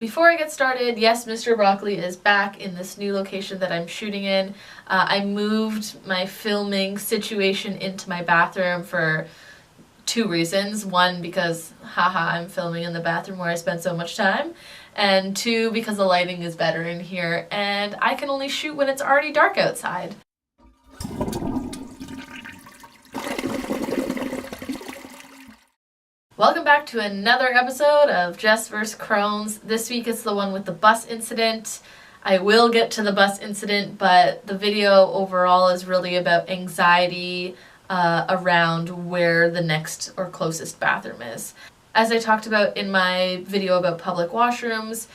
Before I get started, yes, Mr. Broccoli is back in this new location that I'm shooting in. I moved my filming situation into my bathroom for two reasons. One, because haha, I'm filming in the bathroom where I spend so much time. And two, because the lighting is better in here and I can only shoot when it's already dark outside. Welcome back to another episode of Jess vs. Crohns. This week it's the one with the bus incident. I will get to the bus incident, but the video overall is really about anxiety around where the next or closest bathroom is. As I talked about in my video about public washrooms,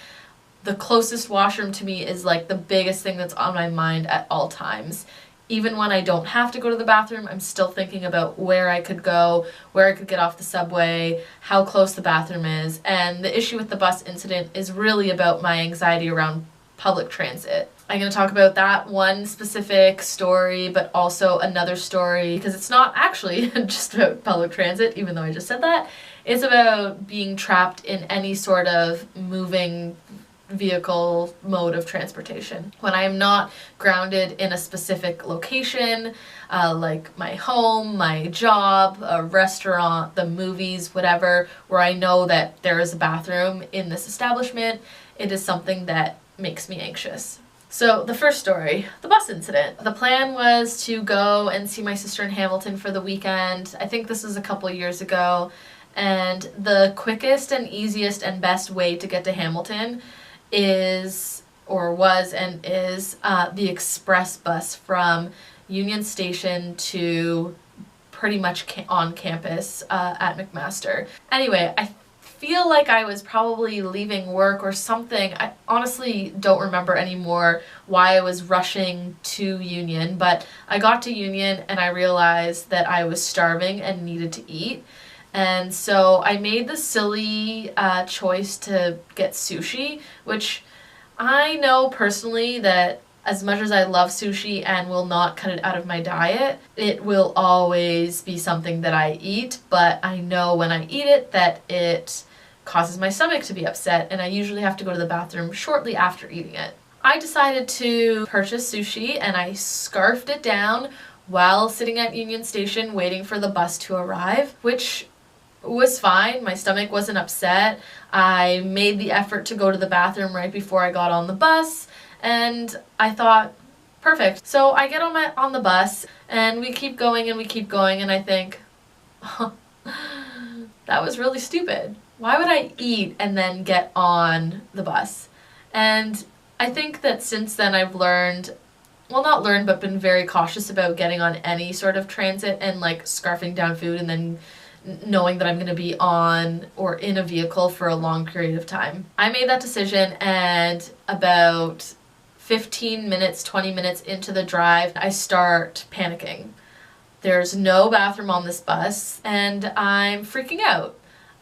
the closest washroom to me is like the biggest thing that's on my mind at all times. Even when I don't have to go to the bathroom, I'm still thinking about where I could go, where I could get off the subway, how close the bathroom is. And the issue with the bus incident is really about my anxiety around public transit. I'm going to talk about that one specific story, but also another story, because it's not actually just about public transit, even though I just said that. It's about being trapped in any sort of moving vehicle mode of transportation. When I am not grounded in a specific location, like my home, my job, a restaurant, the movies, whatever, where I know that there is a bathroom in this establishment, it is something that makes me anxious. So the first story, the bus incident. The plan was to go and see my sister in Hamilton for the weekend. I think this was a couple years ago, and the quickest and easiest and best way to get to Hamilton is, or was and is, the express bus from Union Station to pretty much on campus at McMaster. Anyway, I feel like I was probably leaving work or something. I honestly don't remember anymore why I was rushing to Union, but I got to Union and I realized that I was starving and needed to eat. And so I made the silly choice to get sushi, which I know personally that as much as I love sushi and will not cut it out of my diet, it will always be something that I eat, but I know when I eat it that it causes my stomach to be upset, and I usually have to go to the bathroom shortly after eating it. I decided to purchase sushi and I scarfed it down while sitting at Union Station waiting for the bus to arrive, which was fine. My stomach wasn't upset. I made the effort to go to the bathroom right before I got on the bus, and I thought, perfect. So I get on the bus and we keep going and I think, oh, that was really stupid. Why would I eat and then get on the bus? And I think that since then I've learned, well, not learned, but been very cautious about getting on any sort of transit and like scarfing down food and then knowing that I'm going to be on or in a vehicle for a long period of time. I made that decision, and about 15 minutes, 20 minutes into the drive, I start panicking. There's no bathroom on this bus and I'm freaking out.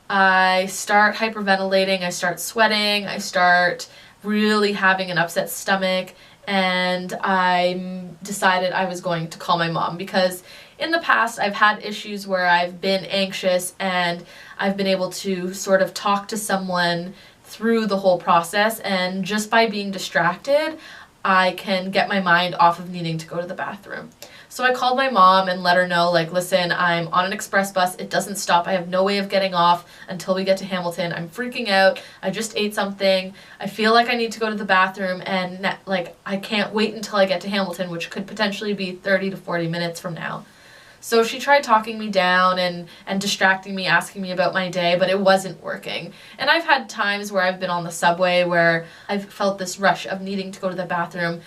I start hyperventilating, I start sweating, I start really having an upset stomach, and I decided I was going to call my mom, because in the past I've had issues where I've been anxious and I've been able to sort of talk to someone through the whole process, and just by being distracted I can get my mind off of needing to go to the bathroom. So I called my mom and let her know, like, listen, I'm on an express bus, it doesn't stop, I have no way of getting off until we get to Hamilton, I'm freaking out, I just ate something, I feel like I need to go to the bathroom, and like I can't wait until I get to Hamilton, which could potentially be 30 to 40 minutes from now. So she tried talking me down and distracting me, asking me about my day, but it wasn't working. And I've had times where I've been on the subway where I've felt this rush of needing to go to the bathroom.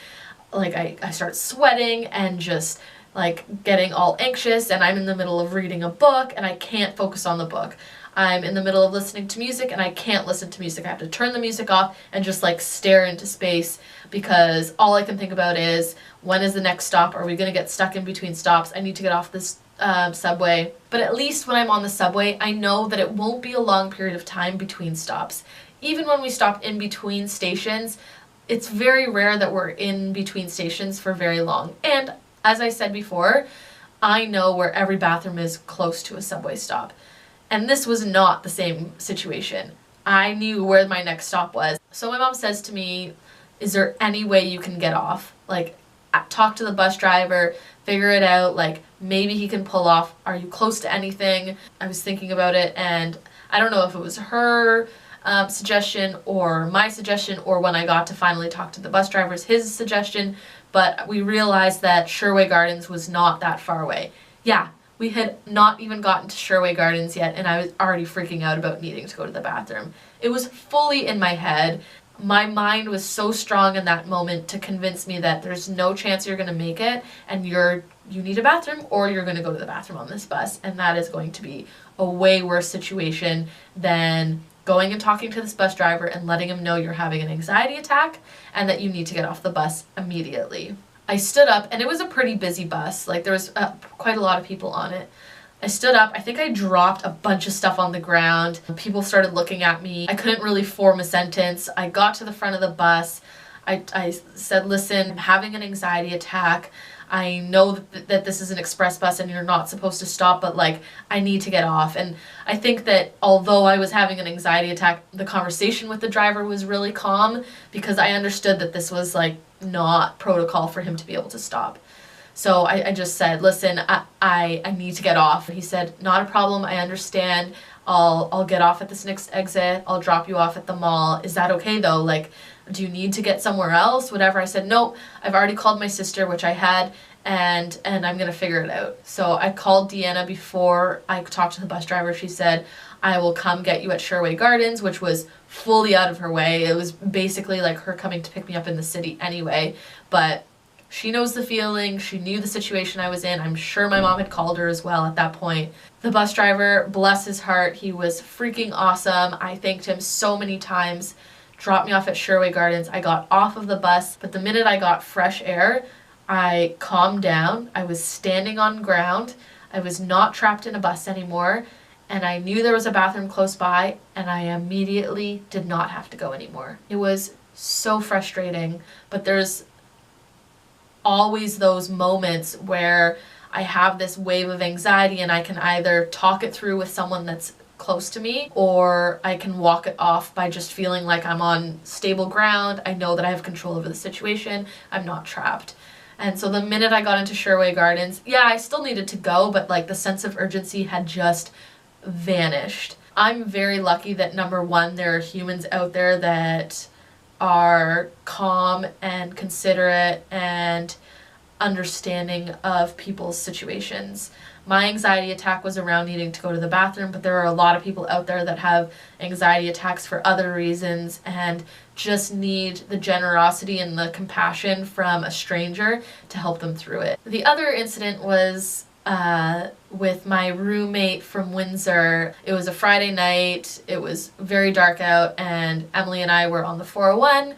Like I start sweating and just like getting all anxious, and I'm in the middle of reading a book and I can't focus on the book. I'm in the middle of listening to music and I can't listen to music. I have to turn the music off and just like stare into space, because all I can think about is, when is the next stop? Are we going to get stuck in between stops? I need to get off this subway. But at least when I'm on the subway, I know that it won't be a long period of time between stops. Even when we stop in between stations, it's very rare that we're in between stations for very long. And as I said before, I know where every bathroom is close to a subway stop. And this was not the same situation. I knew where my next stop was. So my mom says to me, is there any way you can get off? Like, talk to the bus driver, figure it out, like maybe he can pull off. Are you close to anything? I was thinking about it, and I don't know if it was her suggestion or my suggestion, or when I got to finally talk to the bus drivers, his suggestion, but we realized that Sherway Gardens was not that far away. Yeah, we had not even gotten to Sherway Gardens yet, and I was already freaking out about needing to go to the bathroom. It was fully in my head. My mind was so strong in that moment to convince me that there's no chance you're going to make it, and you need a bathroom, or you're going to go to the bathroom on this bus, and that is going to be a way worse situation than going and talking to this bus driver and letting him know you're having an anxiety attack and that you need to get off the bus immediately. I stood up, and it was a pretty busy bus. Like, there was quite a lot of people on it. I stood up, I think I dropped a bunch of stuff on the ground. People started looking at me. I couldn't really form a sentence. I got to the front of the bus. I said, listen, I'm having an anxiety attack. I know that this is an express bus and you're not supposed to stop, but like, I need to get off. And I think that although I was having an anxiety attack, the conversation with the driver was really calm, because I understood that this was like not protocol for him to be able to stop. So I just said, listen, I need to get off. He said, not a problem, I understand. I'll get off at this next exit. I'll drop you off at the mall. Is that okay though? Like, do you need to get somewhere else? Whatever. I said, no, I've already called my sister, which I had, and I'm gonna figure it out. So I called Deanna before I talked to the bus driver. She said, I will come get you at Sherway Gardens, which was fully out of her way. It was basically like her coming to pick me up in the city anyway, but she knows the feeling. She knew the situation I was in. I'm sure my mom had called her as well at that point. The bus driver, bless his heart, he was freaking awesome. I thanked him so many times. Dropped me off at Sherway Gardens. I got off of the bus, but the minute I got fresh air, I calmed down. I was standing on ground. I was not trapped in a bus anymore, and I knew there was a bathroom close by, and I immediately did not have to go anymore. It was so frustrating, but there's always those moments where I have this wave of anxiety and I can either talk it through with someone that's close to me, or I can walk it off by just feeling like I'm on stable ground. I know that I have control over the situation. I'm not trapped. And so the minute I got into Sherway Gardens, yeah, I still needed to go, but like the sense of urgency had just vanished. I'm very lucky that, number one, there are humans out there that are calm and considerate and understanding of people's situations. My anxiety attack was around needing to go to the bathroom, but there are a lot of people out there that have anxiety attacks for other reasons and just need the generosity and the compassion from a stranger to help them through it. The other incident was with my roommate from Windsor. It was a Friday night. It was very dark out, and Emily and I were on the 401,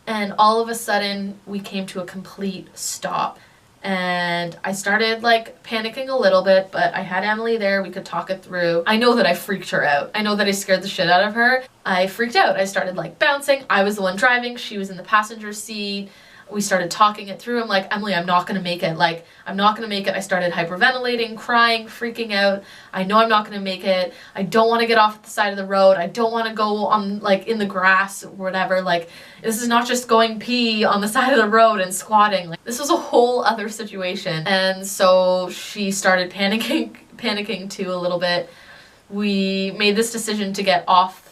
and all of a sudden we came to a complete stop. And I started like panicking a little bit, but I had Emily there. We could talk it through. I know that I freaked her out. I know that I scared the shit out of her. I freaked out. I started like bouncing. I was the one driving. She was in the passenger seat. We started talking it through. I'm like, Emily, I'm not going to make it. Like, I'm not going to make it. I started hyperventilating, crying, freaking out. I know I'm not going to make it. I don't want to get off at the side of the road. I don't want to go on, like, in the grass or whatever. Like, this is not just going pee on the side of the road and squatting. Like, this was a whole other situation. And so she started panicking too a little bit. We made this decision to get off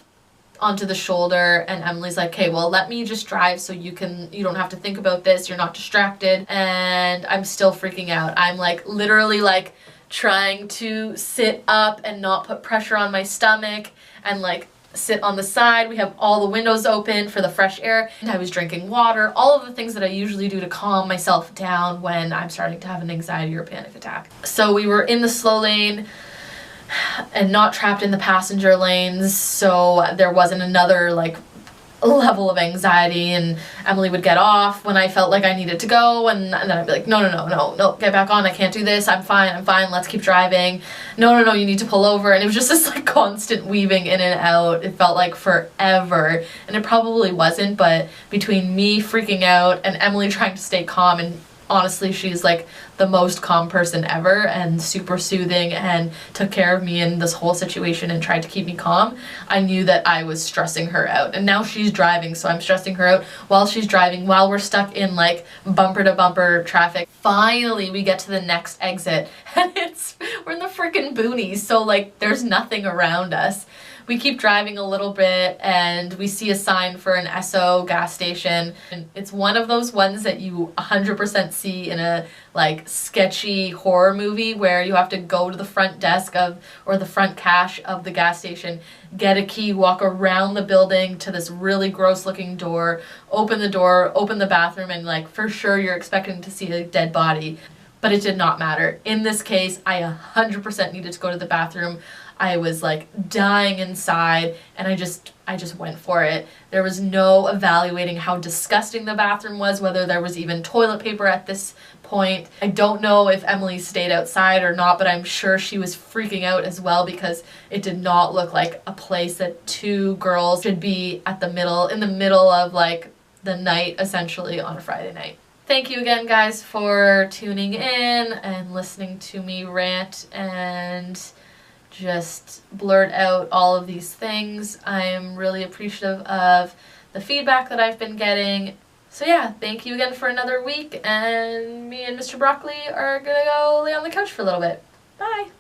onto the shoulder, and Emily's like, okay, well, let me just drive so you don't have to think about this, you're not distracted. And I'm still freaking out. I'm like literally like trying to sit up and not put pressure on my stomach and like sit on the side. We have all the windows open for the fresh air, and I was drinking water, all of the things that I usually do to calm myself down when I'm starting to have an anxiety or panic attack. So we were in the slow lane and not trapped in the passenger lanes, so there wasn't another like level of anxiety, and Emily would get off when I felt like I needed to go, and then I'd be like, no, get back on, I can't do this, I'm fine, let's keep driving. No, you need to pull over. And it was just this like constant weaving in and out. It felt like forever, and it probably wasn't, but between me freaking out and Emily trying to stay calm and honestly, she's like the most calm person ever and super soothing and took care of me in this whole situation and tried to keep me calm. I knew that I was stressing her out, and now she's driving, so I'm stressing her out while she's driving, while we're stuck in like bumper to bumper traffic. Finally we get to the next exit and we're in the freaking boonies, so like there's nothing around us. We keep driving a little bit and we see a sign for an Esso gas station. And it's one of those ones that you 100% see in a like sketchy horror movie where you have to go to the front desk or the front cash of the gas station, get a key, walk around the building to this really gross looking door, open the bathroom, and like for sure you're expecting to see a dead body. But it did not matter. In this case, I 100% needed to go to the bathroom. I was like dying inside and I just went for it. There was no evaluating how disgusting the bathroom was, whether there was even toilet paper at this point. I don't know if Emily stayed outside or not, but I'm sure she was freaking out as well because it did not look like a place that two girls should be in the middle of like the night, essentially, on a Friday night. Thank you again, guys, for tuning in and listening to me rant and just blurt out all of these things. I am really appreciative of the feedback that I've been getting. So yeah, thank you again for another week, and me and Mr. Broccoli are gonna go lay on the couch for a little bit. Bye!